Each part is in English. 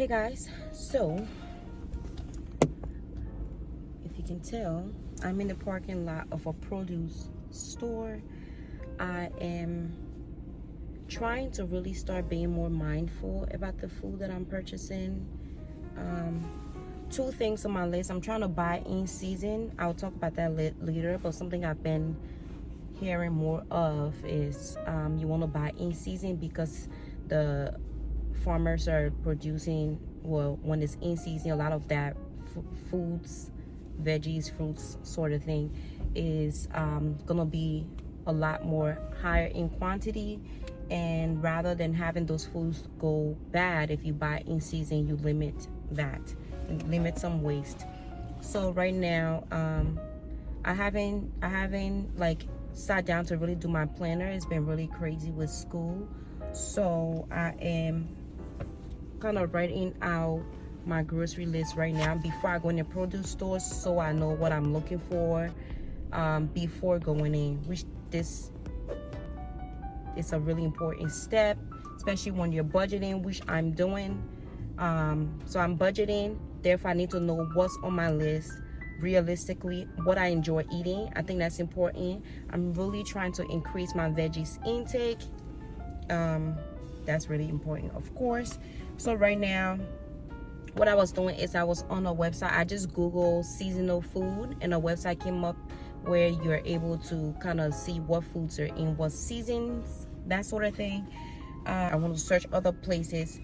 Hey guys, so if you can tell, I'm in the parking lot of a produce store. I am trying to really start being more mindful about the food that I'm purchasing. Two things on my list. I'm trying to buy in season. I'll talk about that later, but something I've been hearing more of is you want to buy in season because the farmers are producing, well, when it's in season, a lot of that foods, veggies, fruits sort of thing is gonna be a lot more higher in quantity, and rather than having those foods go bad, if you buy in season, you limit that and limit some waste. So right now I haven't like sat down to really do my planner. It's been really crazy with school, so I am kind of writing out my grocery list right now before I go in the produce stores, so I know what I'm looking for before going in, which this is a really important step, especially when you're budgeting, which I'm doing. So I'm budgeting, therefore I need to know what's on my list realistically, what I enjoy eating. I think that's important. I'm really trying to increase my veggies intake. That's really important, of course. So right now what I was doing is I was on a website. I just Googled seasonal food, and a website came up where you're able to kind of see what foods are in what seasons, that sort of thing. I want to search other places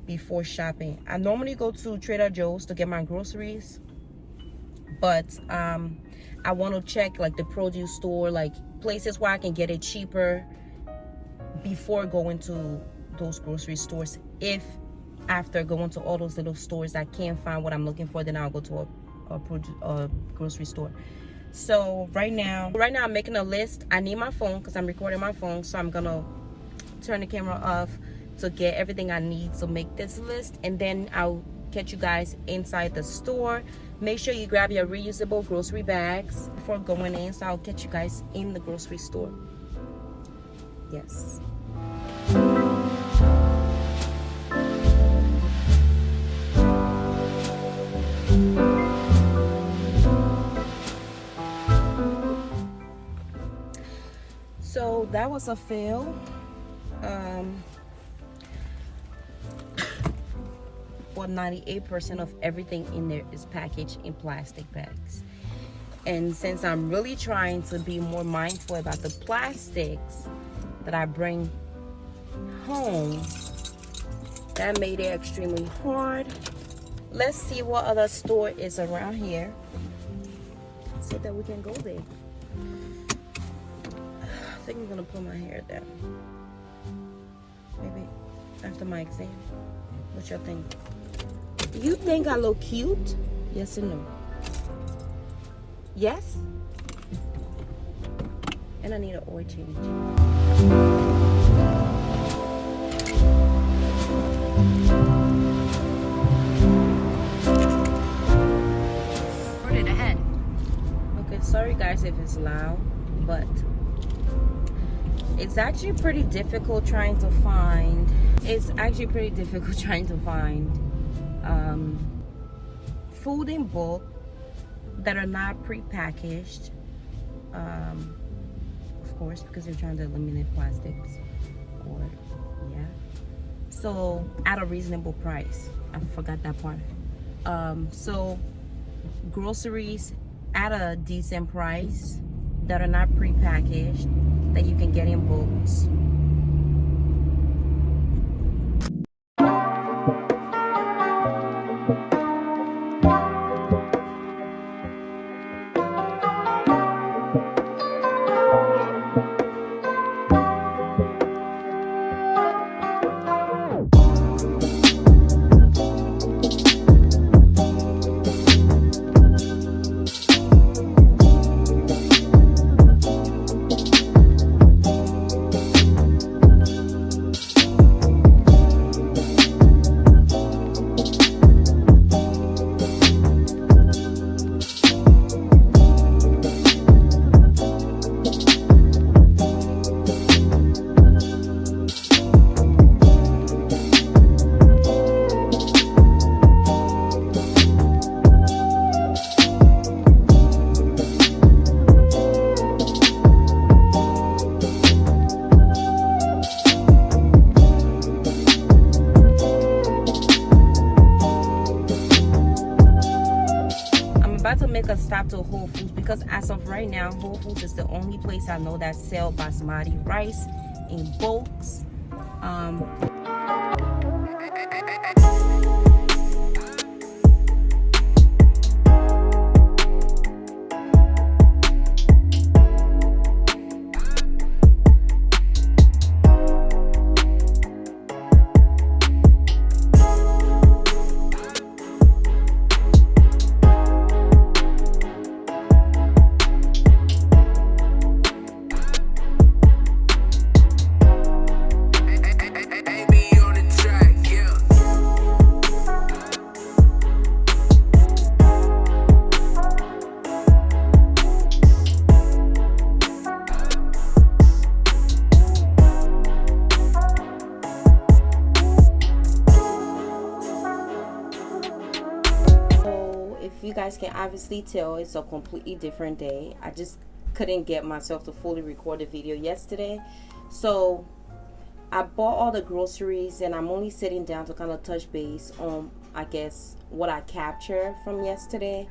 before shopping. I normally go to Trader Joe's to get my groceries, but I want to check like the produce store, like places where I can get it cheaper before going to those grocery stores. If after going to all those little stores I can't find what I'm looking for, then I'll go to a grocery store. So right now I'm making a list. I need my phone because I'm recording my phone, so I'm gonna turn the camera off to get everything I need to make this list, and then I'll catch you guys inside the store. Make sure you grab your reusable grocery bags before going in, so I'll catch you guys in the grocery store. Yes. So that was a fail. Well, 98% of everything in there is packaged in plastic bags. And since I'm really trying to be more mindful about the plastics that I bring home, that made it extremely hard. Let's see what other store is around here so that we can go there. I think I'm gonna pull my hair down. Maybe after my exam. What y'all think? You think I look cute? Yes or no? Yes? And I need an oil change. Put it ahead. Okay, sorry guys if it's loud, but it's actually pretty difficult trying to find food in bulk that are not pre-packaged, of course, because they're trying to eliminate plastics, or yeah, so at a reasonable price. I forgot that part. So groceries at a decent price that are not pre-packaged, that you can get in bulks. a stop to Whole Foods because as of right now, Whole Foods is the only place I know that sell basmati rice in bulks. You guys can obviously tell it's a completely different day. I just couldn't get myself to fully record the video yesterday, so I bought all the groceries and I'm only sitting down to kind of touch base on, I guess, what I captured from yesterday.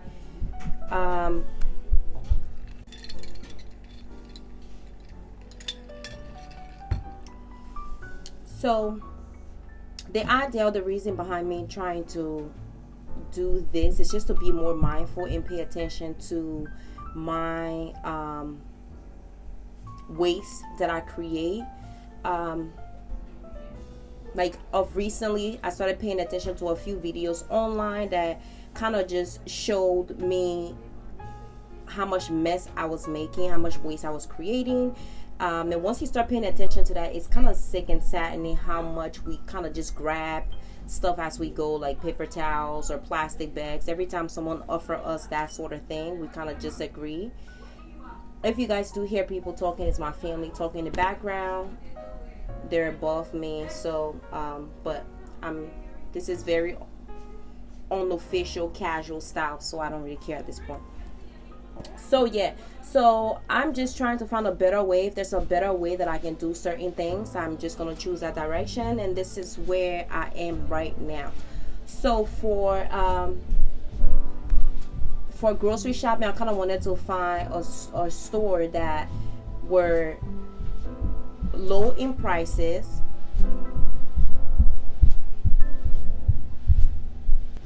So the idea, the reason behind me trying to do this is just to be more mindful and pay attention to my waste that I create. Like of recently, I started paying attention to a few videos online that kind of just showed me how much mess I was making, how much waste I was creating. And once you start paying attention to that, it's kind of sick and saddening how much we kind of just grab stuff as we go, like paper towels or plastic bags. Every time someone offer us that sort of thing, we kind of just agree. If you guys do hear people talking, it's my family talking in the background. They're above me, so but this is very unofficial casual style, so I don't really care at this point. So yeah, so I'm just trying to find a better way. If there's a better way that I can do certain things, I'm just gonna choose that direction, and this is where I am right now. So for grocery shopping, I kind of wanted to find a store that were low in prices.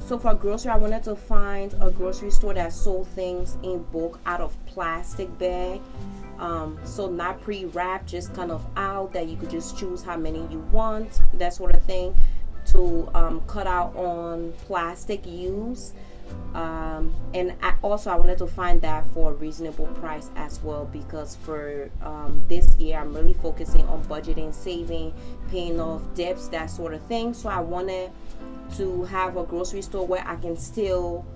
So for grocery, I wanted to find a grocery store that sold things in bulk out of plastic bag. So not pre-wrapped, just kind of out, that you could just choose how many you want, that sort of thing, to cut out on plastic use. And I wanted to find that for a reasonable price as well, because for this year I'm really focusing on budgeting, saving, paying off debts, that sort of thing. So I wanted to have a grocery store where I can still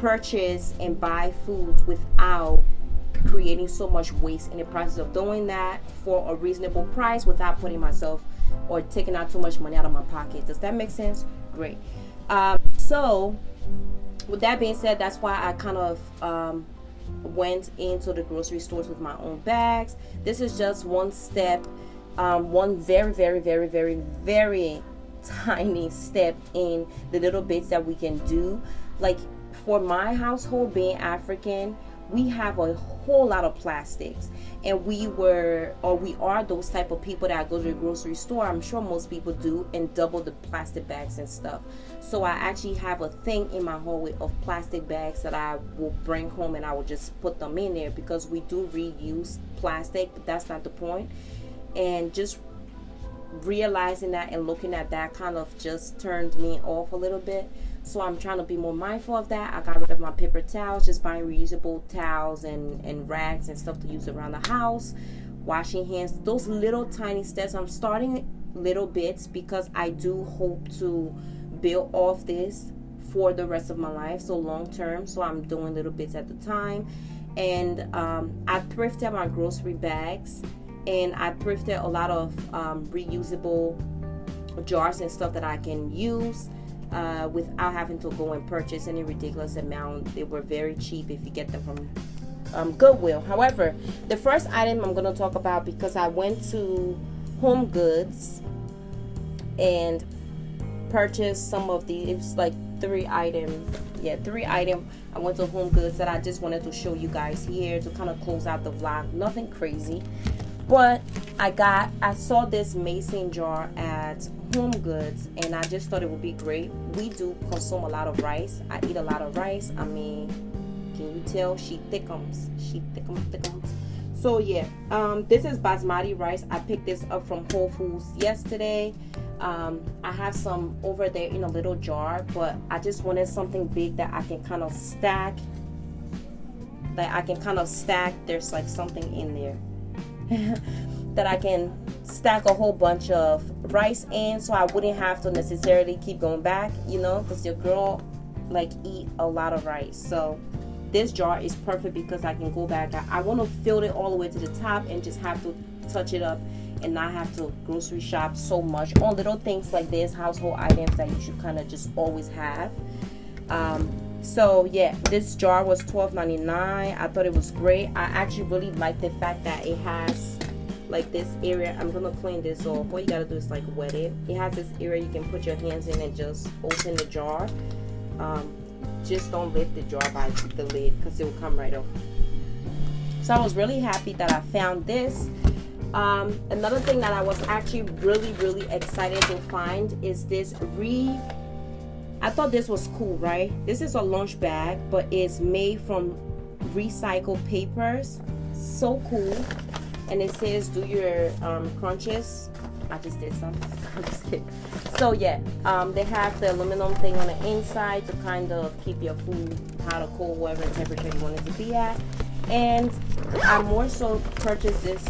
purchase and buy foods without creating so much waste in the process of doing that, for a reasonable price, without putting myself or taking out too much money out of my pocket. Does that make sense? Great. So with that being said, that's why I kind of went into the grocery stores with my own bags. This is just one step, one very, very, very, very, very tiny step in the little bits that we can do. Like for my household, being African, we have a whole lot of plastics, and we are those type of people that go to the grocery store, I'm sure most people do, and double the plastic bags and stuff. So I actually have a thing in my hallway of plastic bags that I will bring home, and I will just put them in there, because we do reuse plastic, but that's not the point. And just realizing that and looking at that kind of just turned me off a little bit. So I'm trying to be more mindful of that. I got rid of my paper towels, just buying reusable towels and rags and stuff to use around the house. Washing hands, those little tiny steps. I'm starting little bits because I do hope to build off this for the rest of my life, so long term. So I'm doing little bits at the time. And I thrifted my grocery bags, and I thrifted a lot of reusable jars and stuff that I can use without having to go and purchase any ridiculous amount. They were very cheap if you get them from Goodwill. However, the first item I'm going to talk about, because I went to HOMEGOODS and purchased some of these, it's like three item. Yeah, 3 item. I went to HOMEGOODS that I just wanted to show you guys here to kind of close out the vlog. Nothing crazy, but I saw this mason jar at HOMEGOODS, and I just thought it would be great. We do consume a lot of rice. I eat a lot of rice. I mean, can you tell? She thickums. So yeah, this is basmati rice. I picked this up from Whole Foods yesterday. I have some over there in a little jar, but I just wanted something big that I can kind of stack. There's like something in there that I can stack a whole bunch of rice in, so I wouldn't have to necessarily keep going back, you know, because your girl like eat a lot of rice. So this jar is perfect because I can go back. I want to fill it all the way to the top and just have to touch it up and not have to grocery shop so much on little things like this, household items that you should kind of just always have. So yeah, this jar was $12.99. I thought it was great. I actually really like the fact that it has like this area. I'm gonna clean this off. All you gotta do is like wet it. It has this area you can put your hands in and just open the jar. Just don't lift the jar by the lid because it will come right off. So I was really happy that I found this. Another thing that I was actually really excited to find is this I thought this was cool, right? This is a lunch bag, but it's made from recycled papers. So cool. And it says do your crunches. I just did something. I'm just kidding. So yeah, they have the aluminum thing on the inside to kind of keep your food hot or cold, whatever temperature you want it to be at. And I more so purchased this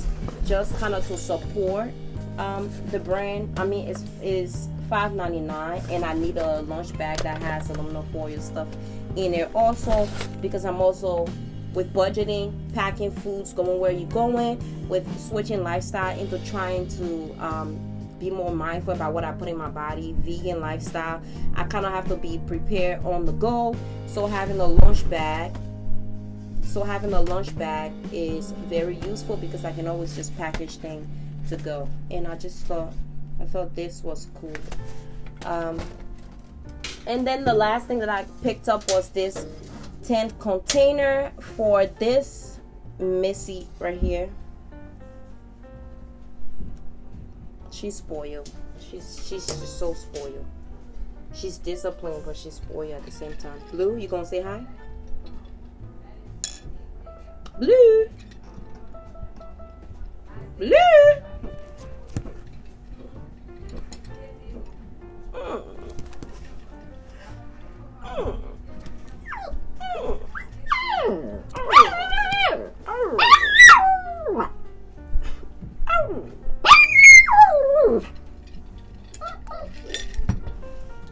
just kind of to support the brand. I mean, it's $5.99, and I need a lunch bag that has aluminum foil stuff in there also, because I'm also with budgeting, packing foods, going where you're going, with switching lifestyle into trying to be more mindful about what I put in my body, vegan lifestyle. I kind of have to be prepared on the go. So having a lunch bag is very useful because I can always just package things to go. And I thought this was cool. And then the last thing that I picked up was this tin container for this Missy right here. She's spoiled. She's just so spoiled. She's disciplined, but she's spoiled at the same time. Blue, you gonna say hi? Blue. Blue.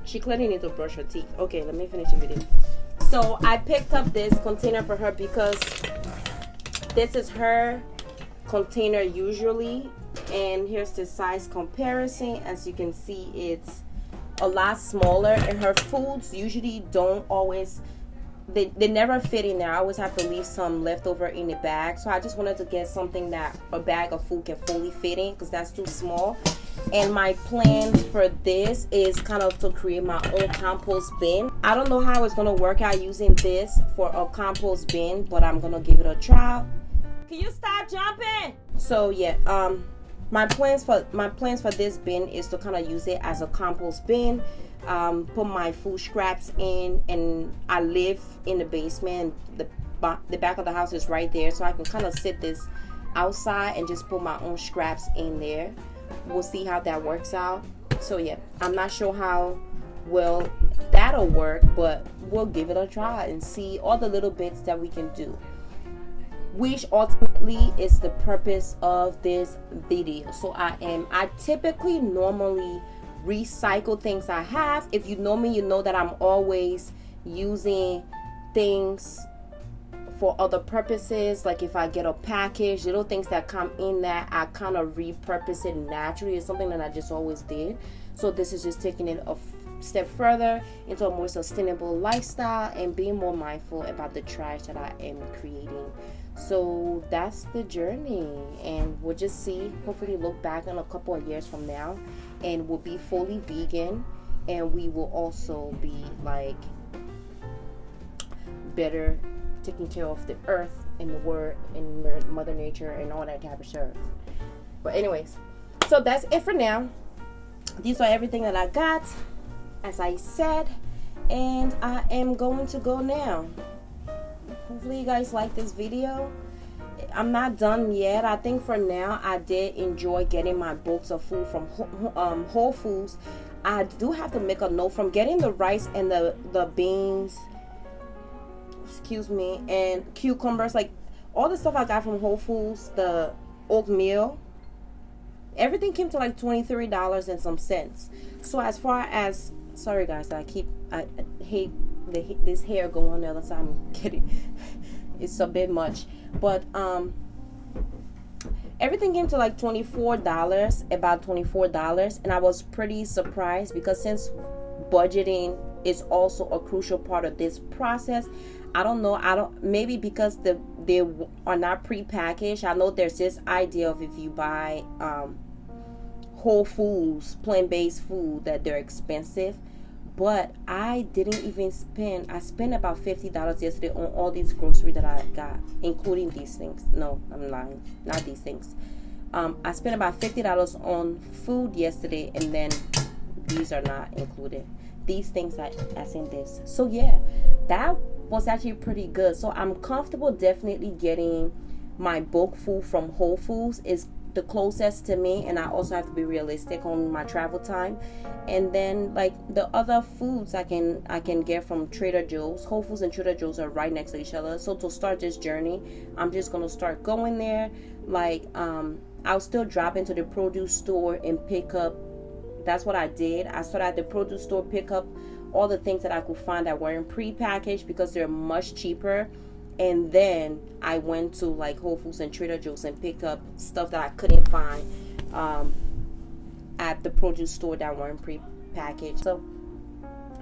She clearly needs to brush her teeth. Okay, let me finish the video. So I picked up this container for her because this is her container usually, and here's the size comparison. As you can see, it's a lot smaller, and her foods usually don't always, they never fit in there. I always have to leave some leftover in the bag. So I just wanted to get something that a bag of food can fully fit in, because that's too small. And my plan for this is kind of to create my own compost bin. I don't know how it's gonna work out using this for a compost bin, but I'm gonna give it a try. Can you stop jumping? So yeah, my plans for this bin is to kind of use it as a compost bin. Put my food scraps in, and I live in the basement. The back of the house is right there, so I can kind of sit this outside and just put my own scraps in there. We'll see how that works out. So yeah, I'm not sure how well that'll work, but we'll give it a try and see all the little bits that we can do, which ultimately is the purpose of this video. So I typically normally recycle things I have. If you know me, you know that I'm always using things for other purposes. Like if I get a package, little things that come in that I kind of repurpose it naturally. It's something that I just always did. So this is just taking it a step further into a more sustainable lifestyle and being more mindful about the trash that I am creating. So that's the journey, and we'll just see, hopefully look back in a couple of years from now and we'll be fully vegan and we will also be like better taking care of the earth and the world and Mother Nature and all that type of stuff. But anyways, so that's it for now. These are everything that I got, as I said, and I am going to go now. Hopefully you guys like this video. I'm not done yet. I think for now I did enjoy getting my bulks of food from Whole Foods. I do have to make a note from getting the rice and the beans, excuse me, and cucumbers, like all the stuff I got from Whole Foods, the oatmeal, everything came to like $23 and some cents. So as far as, sorry guys, I hate this hair going on the other side. I'm kidding. It's a bit much, but everything came to like $24, about $24, and I was pretty surprised because since budgeting is also a crucial part of this process, I don't know, maybe because they are not pre-packaged. I know there's this idea of if you buy Whole Foods plant-based food that they're expensive, but I didn't even spend, I spent about $50 yesterday on all these groceries that I got, including these things. No, I'm lying, not these things. I spent about $50 on food yesterday, and then these are not included. These things as in this. So yeah, that was actually pretty good. So I'm comfortable definitely getting my bulk food from Whole Foods. Is the closest to me, and I also have to be realistic on my travel time. And then like the other foods I can get from Trader Joe's. Whole Foods and Trader Joe's are right next to each other. So to start this journey, I'm just gonna start going there. Like I'll still drop into the produce store and pick up. That's what I did. I started at the produce store, pick up all the things that I could find that weren't pre-packaged because they're much cheaper. And then I went to like Whole Foods and Trader Joe's and picked up stuff that I couldn't find at the produce store that weren't pre-packaged. So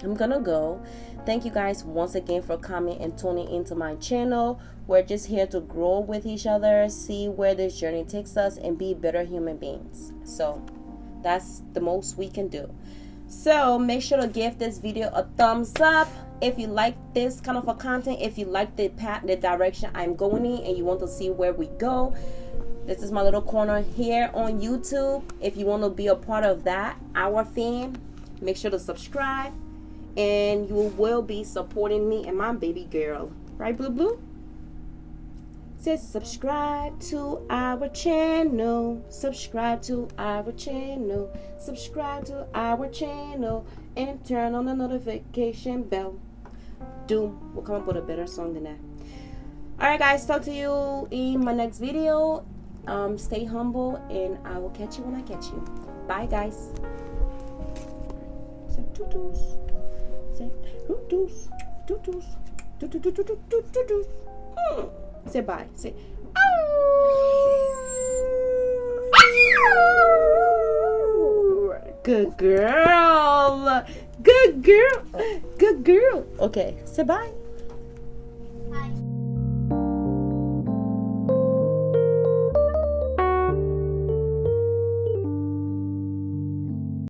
I'm gonna go. Thank you guys once again for coming and tuning into my channel. We're just here to grow with each other, see where this journey takes us, and be better human beings. So that's the most we can do. So make sure to give this video a thumbs up if you like this kind of a content, if you like the direction I'm going in and you want to see where we go. This is my little corner here on YouTube. If you want to be a part of that, our fam, make sure to subscribe, and you will be supporting me and my baby girl. Right, Blue Blue? Says subscribe to our channel, subscribe to our channel, subscribe to our channel, and turn on the notification bell. Doom, we'll come up with a better song than that. Alright guys, talk to you in my next video. Stay humble, and I will catch you when I catch you. Bye guys. Say toodles. Say toodles. Toodles. Toodles. Say bye. Say good girl. Good girl. Good girl. Okay, say bye.